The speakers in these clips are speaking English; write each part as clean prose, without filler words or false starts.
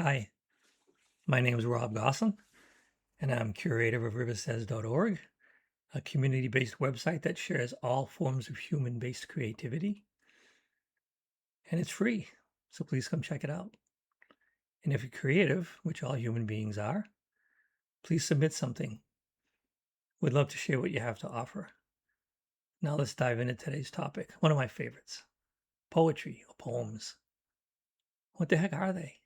Hi, my name is Rob Gosselin, and I'm curator of riversays.org, a community-based website that shares all forms of human-based creativity, and it's free, so please come check it out. And if you're creative, which all human beings are, please submit something. We'd love to share what you have to offer. Now let's dive into today's topic, one of my favorites, poetry or poems. What the heck are they?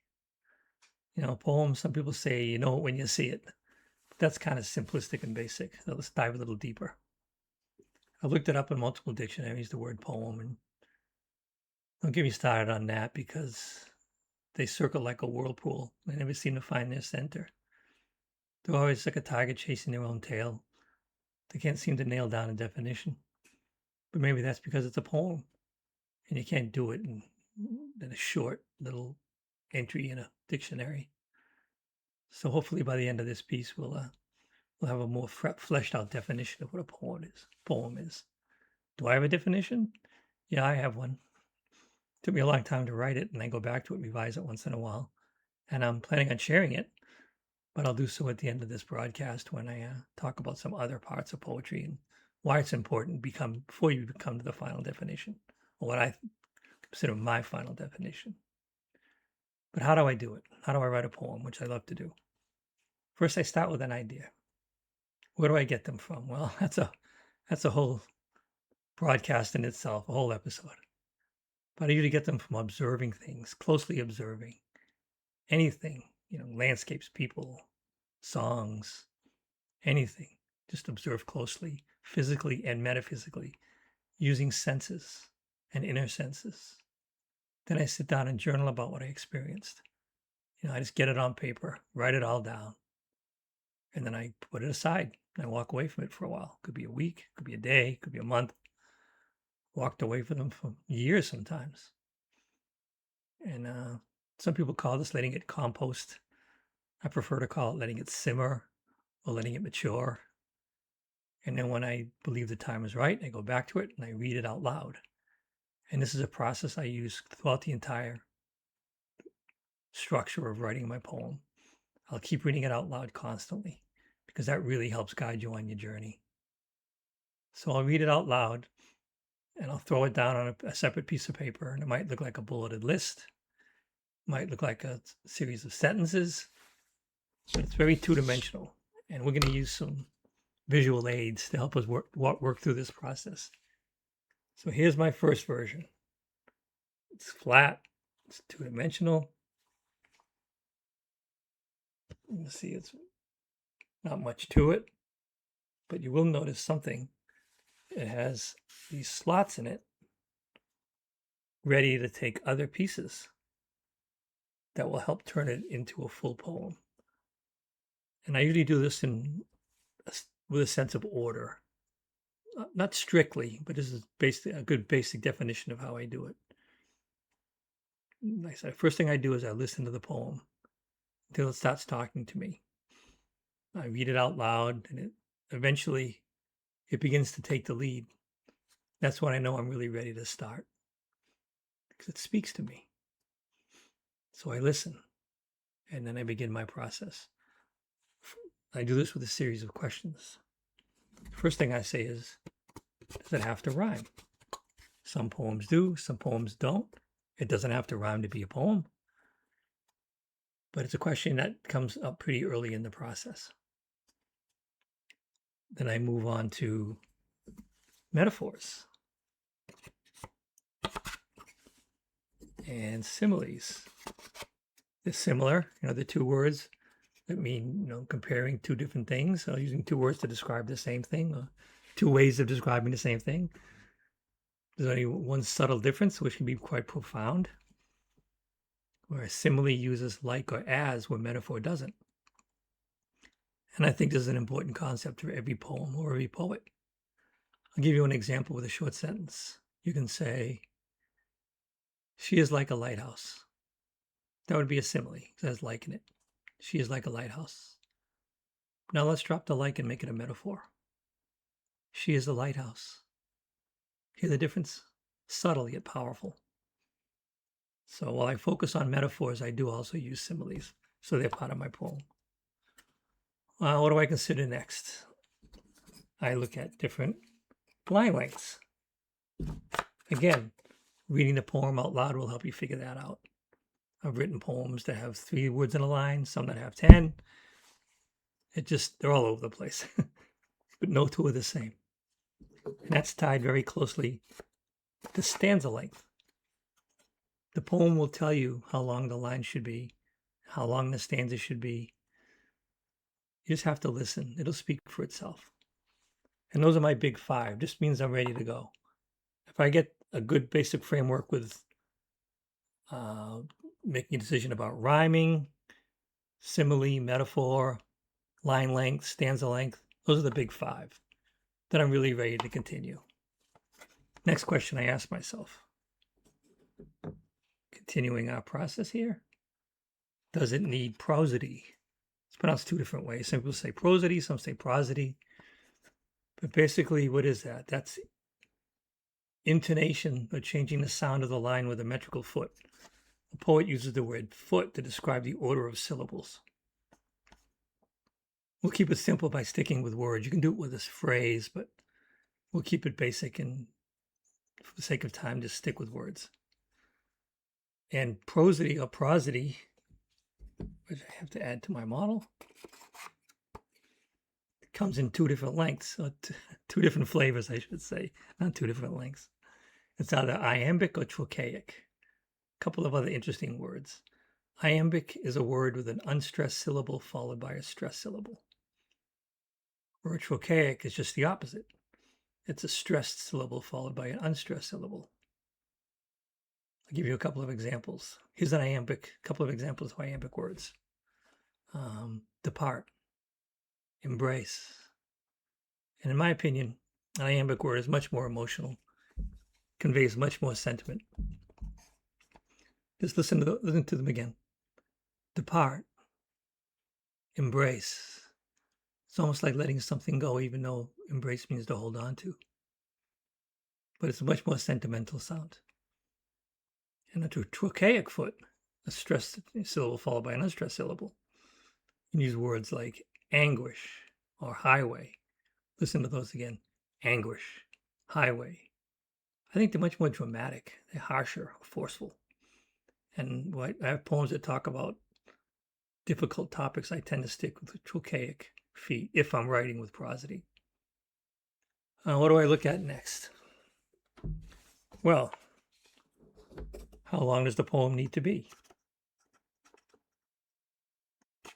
Poems, some people say you know it when you see it. But that's kind of simplistic and basic, so let's dive a little deeper. I've looked it up in multiple dictionaries, the word poem, and don't get me started on that because they circle like a whirlpool. I never seem to find their center. They're always like a tiger chasing their own tail. They can't seem to nail down a definition. But maybe that's because it's a poem and you can't do it in a short little entry in a dictionary. So hopefully by the end of this piece, we'll have a more fleshed out definition of what a poem is. Do I have a definition? Yeah, I have one. Took me a long time to write it, and I go back to it and revise it once in a while. And I'm planning on sharing it, but I'll do so at the end of this broadcast when I talk about some other parts of poetry and why it's important before you come to the final definition, or what I consider my final definition. But how do I do it? How do I write a poem, which I love to do? First, I start with an idea. Where do I get them from? Well, that's a whole broadcast in itself, a whole episode. But I usually get them from observing things, closely observing anything, landscapes, people, songs, anything. Just observe closely, physically and metaphysically, using senses and inner senses. Then I sit down and journal about what I experienced. I just get it on paper, write it all down, and then I put it aside. I walk away from it for a while. Could be a week, could be a day, could be a month. Walked away from them for years sometimes. And some people call this letting it compost. I prefer to call it letting it simmer or letting it mature. And then when I believe the time is right, I go back to it and I read it out loud. And this is a process I use throughout the entire structure of writing my poem. I'll keep reading it out loud constantly because that really helps guide you on your journey. So I'll read it out loud and I'll throw it down on a separate piece of paper, and it might look like a bulleted list, might look like a series of sentences, but it's very two-dimensional. And we're going to use some visual aids to help us work through this process. So here's my first version. It's flat, it's two-dimensional. You see it's not much to it, but you will notice something. It has these slots in it ready to take other pieces that will help turn it into a full poem. And I usually do this with a sense of order. Not strictly, but this is basically a good basic definition of how I do it. Like I said, first thing I do is I listen to the poem until it starts talking to me. I read it out loud, and eventually it begins to take the lead. That's when I know I'm really ready to start because it speaks to me. So I listen, and then I begin my process. I do this with a series of questions. First thing I say is, does it have to rhyme? Some poems do, some poems don't. It doesn't have to rhyme to be a poem, but it's a question that comes up pretty early in the process. Then I move on to metaphors and similes. They're similar, the two words that mean, comparing two different things. So using two words to describe the same thing, or two ways of describing the same thing. There's only one subtle difference, which can be quite profound, where a simile uses like or as, where metaphor doesn't. And I think this is an important concept for every poem or every poet. I'll give you an example with a short sentence. You can say, she is like a lighthouse. That would be a simile. It says like in it. She is like a lighthouse. Now let's drop the like and make it a metaphor. She is a lighthouse. Hear the difference? Subtle yet powerful. So while I focus on metaphors, I do also use similes. So they're part of my poem. What do I consider next? I look at different line lengths. Again, reading the poem out loud will help you figure that out. I've written poems that have 3 words in a line, some that have 10. They're all over the place, but no two are the same. And that's tied very closely to stanza length. The poem will tell you how long the line should be, how long the stanza should be. You just have to listen. It'll speak for itself. And those are my big 5. Just means I'm ready to go. If I get a good basic framework with making a decision about rhyming, simile, metaphor, line length, stanza length, those are the big 5. Then I'm really ready to continue. Next question I ask myself, continuing our process here, does it need prosody? It's pronounced 2 different ways. Some people say prosody, some say prosody. But basically, what is that? That's intonation or changing the sound of the line with a metrical foot. The poet uses the word foot to describe the order of syllables. We'll keep it simple by sticking with words. You can do it with this phrase, but we'll keep it basic, and for the sake of time, just stick with words. And prosody or prosody, which I have to add to my model, comes in 2 different lengths, or 2 different flavors, I should say, not 2 different lengths. It's either iambic or trochaic. A couple of other interesting words. Iambic is a word with an unstressed syllable followed by a stressed syllable. Where trochaic is just the opposite. It's a stressed syllable followed by an unstressed syllable. I'll give you a couple of examples. Here's a couple of examples of iambic words. Depart, embrace. And in my opinion, an iambic word is much more emotional, conveys much more sentiment. Just listen to them again. Depart, embrace. It's almost like letting something go, even though embrace means to hold on to. But it's a much more sentimental sound. And a trochaic foot, a stressed syllable followed by an unstressed syllable. You can use words like anguish or highway. Listen to those again. Anguish, highway. I think they're much more dramatic. They're harsher, forceful. And I have poems that talk about difficult topics. I tend to stick with the trochaic feet if I'm writing with prosody. What do I look at next? Well, how long does the poem need to be?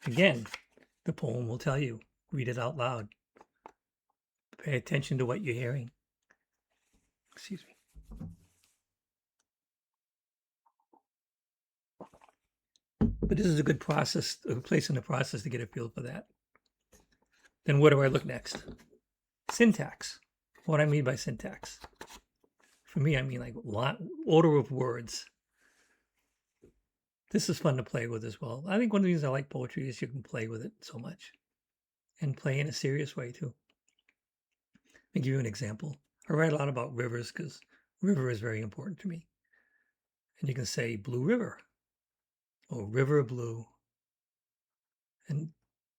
Again, the poem will tell you. Read it out loud. Pay attention to what you're hearing. Excuse me. But this is a good process, a place in the process to get a feel for that. Then where do I look next? Syntax. What I mean by syntax. For me, I mean like order of words. This is fun to play with as well. I think one of the reasons I like poetry is you can play with it so much. And play in a serious way too. Let me give you an example. I write a lot about rivers because river is very important to me. And you can say blue river or river blue. And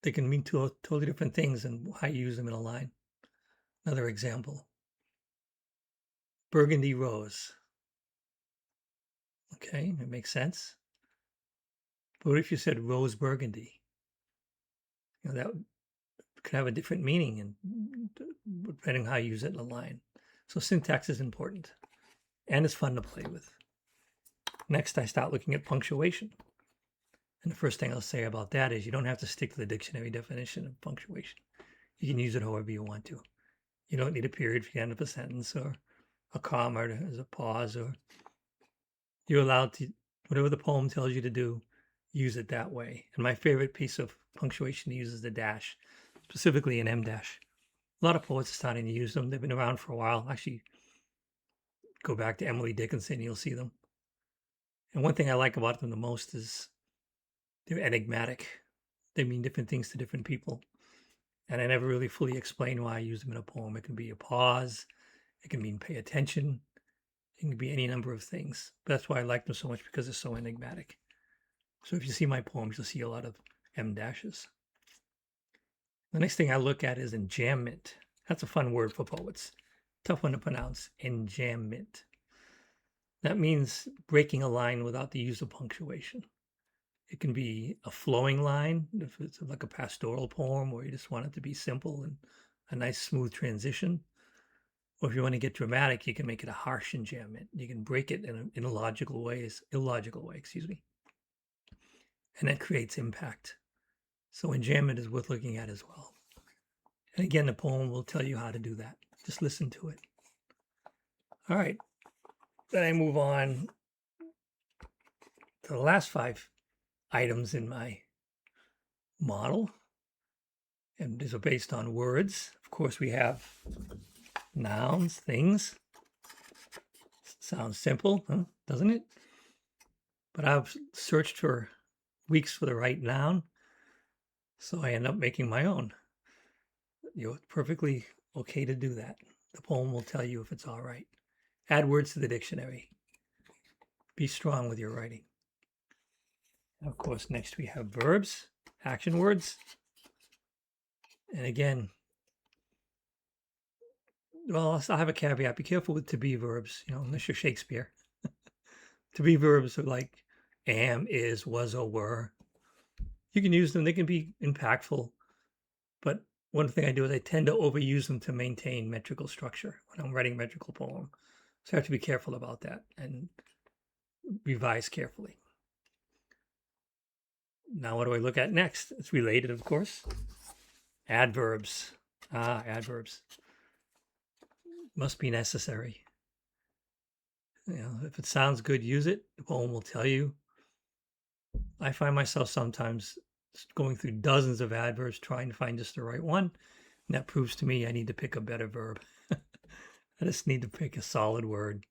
they can mean totally different things and how you use them in a line. Another example. Burgundy rose. Okay, it makes sense. But what if you said rose burgundy? That could have a different meaning and depending on how you use it in a line. So syntax is important and it's fun to play with. Next, I start looking at punctuation. And the first thing I'll say about that is you don't have to stick to the dictionary definition of punctuation. You can use it however you want to. You don't need a period for the end of a sentence or a comma as a pause, or you're allowed to, whatever the poem tells you to do, use it that way. And my favorite piece of punctuation to use is the dash, specifically an M dash. A lot of poets are starting to use them. They've been around for a while. Actually, go back to Emily Dickinson, you'll see them. And one thing I like about them the most is they're enigmatic. They mean different things to different people. And I never really fully explain why I use them in a poem. It can be a pause. It can mean pay attention. It can be any number of things. That's why I like them so much, because they're so enigmatic. So if you see my poems, you'll see a lot of M dashes. The next thing I look at is enjambment. That's a fun word for poets. Tough one to pronounce. Enjambment. That means breaking a line without the use of punctuation. It can be a flowing line, if it's like a pastoral poem, or you just want it to be simple and a nice smooth transition. Or if you want to get dramatic, you can make it a harsh enjambment. You can break it in illogical way, excuse me. And that creates impact. So enjambment is worth looking at as well. And again, the poem will tell you how to do that. Just listen to it. All right. Then I move on to the last 5 items in my model. And these are based on words. Of course, we have nouns, things. Sounds simple, huh? Doesn't it? But I've searched for weeks for the right noun, so I end up making my own. You're perfectly okay to do that. The poem will tell you if it's all right. Add words to the dictionary. Be strong with your writing. And of course, next we have verbs, action words. And again, well, I'll have a caveat. Be careful with to be verbs, unless you're Shakespeare. To be verbs are like am, is, was, or were. You can use them. They can be impactful. But one thing I do is I tend to overuse them to maintain metrical structure when I'm writing a metrical poem. So I have to be careful about that and revise carefully. Now, what do I look at next? It's related, of course. Adverbs. Adverbs. Must be necessary. If it sounds good, use it. The poem will tell you. I find myself sometimes going through dozens of adverbs trying to find just the right one. And that proves to me I need to pick a better verb. I just need to pick a solid word.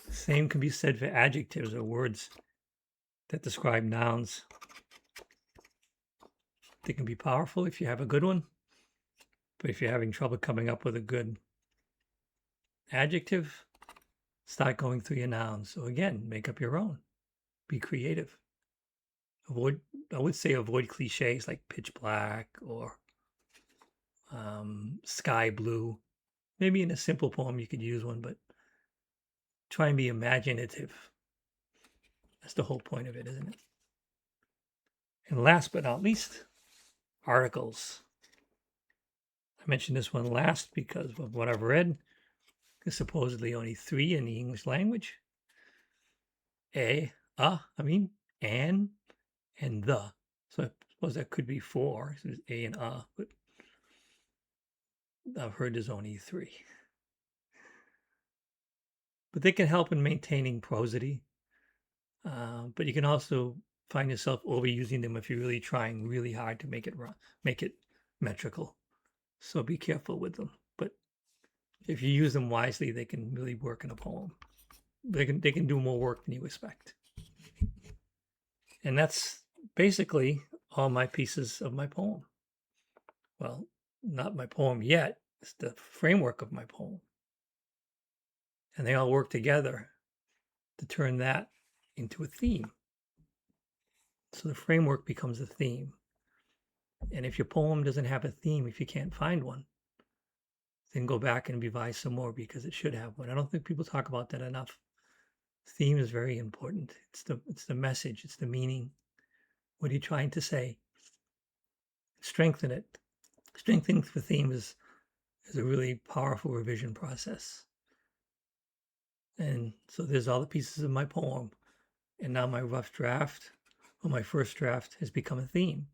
Same can be said for adjectives or words that describe nouns. They can be powerful if you have a good one. But if you're having trouble coming up with a good adjective, start going through your nouns. So again, make up your own. Be creative. I would say avoid cliches like pitch black or sky blue. Maybe in a simple poem you could use one, but try and be imaginative. That's the whole point of it, isn't it? And last but not least, articles. I mentioned this one last because of what I've read. There's supposedly only 3 in the English language. An, and the. So I suppose that could be 4. So there's a and but I've heard there's only 3. But they can help in maintaining prosody. But you can also find yourself overusing them if you're really trying really hard to make it metrical. So be careful with them. But if you use them wisely, they can really work in a poem. They can do more work than you expect. And that's basically all my pieces of my poem. Well, not my poem yet. It's the framework of my poem. And they all work together to turn that into a theme. So the framework becomes a theme. And if your poem doesn't have a theme, if you can't find one, then go back and revise some more because it should have one. I don't think people talk about that enough. Theme is very important. It's the message, it's the meaning. What are you trying to say? Strengthen it. Strengthening the theme is a really powerful revision process. And so there's all the pieces of my poem. And now my rough draft, or my first draft, has become a theme.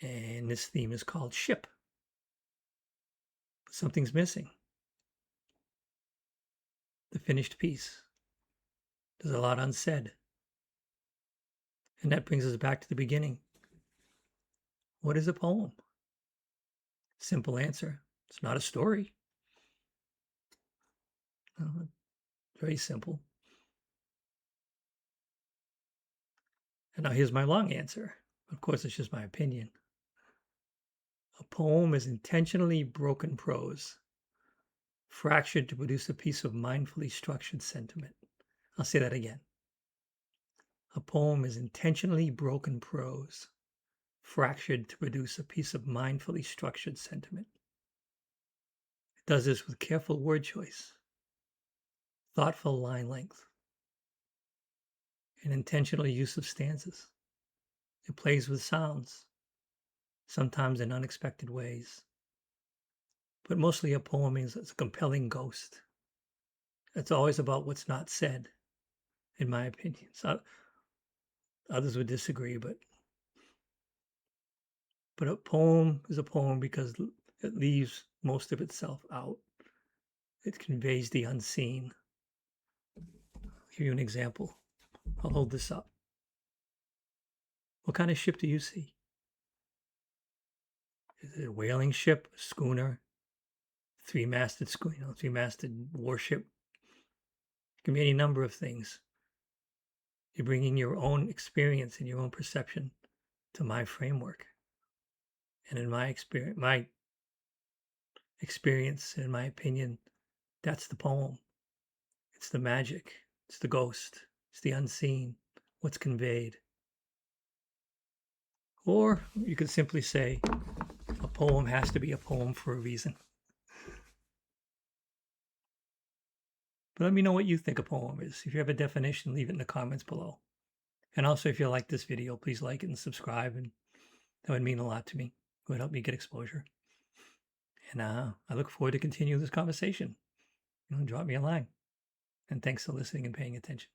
And this theme is called ship. But something's missing. The finished piece. There's a lot unsaid. And that brings us back to the beginning. What is a poem? Simple answer. It's not a story. Very simple. And now here's my long answer. Of course, it's just my opinion. A poem is intentionally broken prose fractured to produce a piece of mindfully structured sentiment. I'll say that again. A poem is intentionally broken prose, fractured to produce a piece of mindfully structured sentiment. It does this with careful word choice, thoughtful line length, and intentional use of stanzas. It plays with sounds, sometimes in unexpected ways. But mostly a poem is a compelling ghost. It's always about what's not said, in my opinion. So others would disagree, but a poem is a poem because it leaves most of itself out. It conveys the unseen. I'll give you an example. I'll hold this up. What kind of ship do you see? Is it a whaling ship, a schooner, three-masted schooner, three-masted warship? It can be any number of things. You're bringing your own experience and your own perception to my framework. And in my experience, in my opinion, that's the poem. It's the magic. It's the ghost. It's the unseen. What's conveyed. Or you could simply say, a poem has to be a poem for a reason. But let me know what you think a poem is. If you have a definition, leave it in the comments below. And also, if you like this video, please like it and subscribe. And that would mean a lot to me. It would help me get exposure. And I look forward to continue this conversation. Drop me a line. And thanks for listening and paying attention.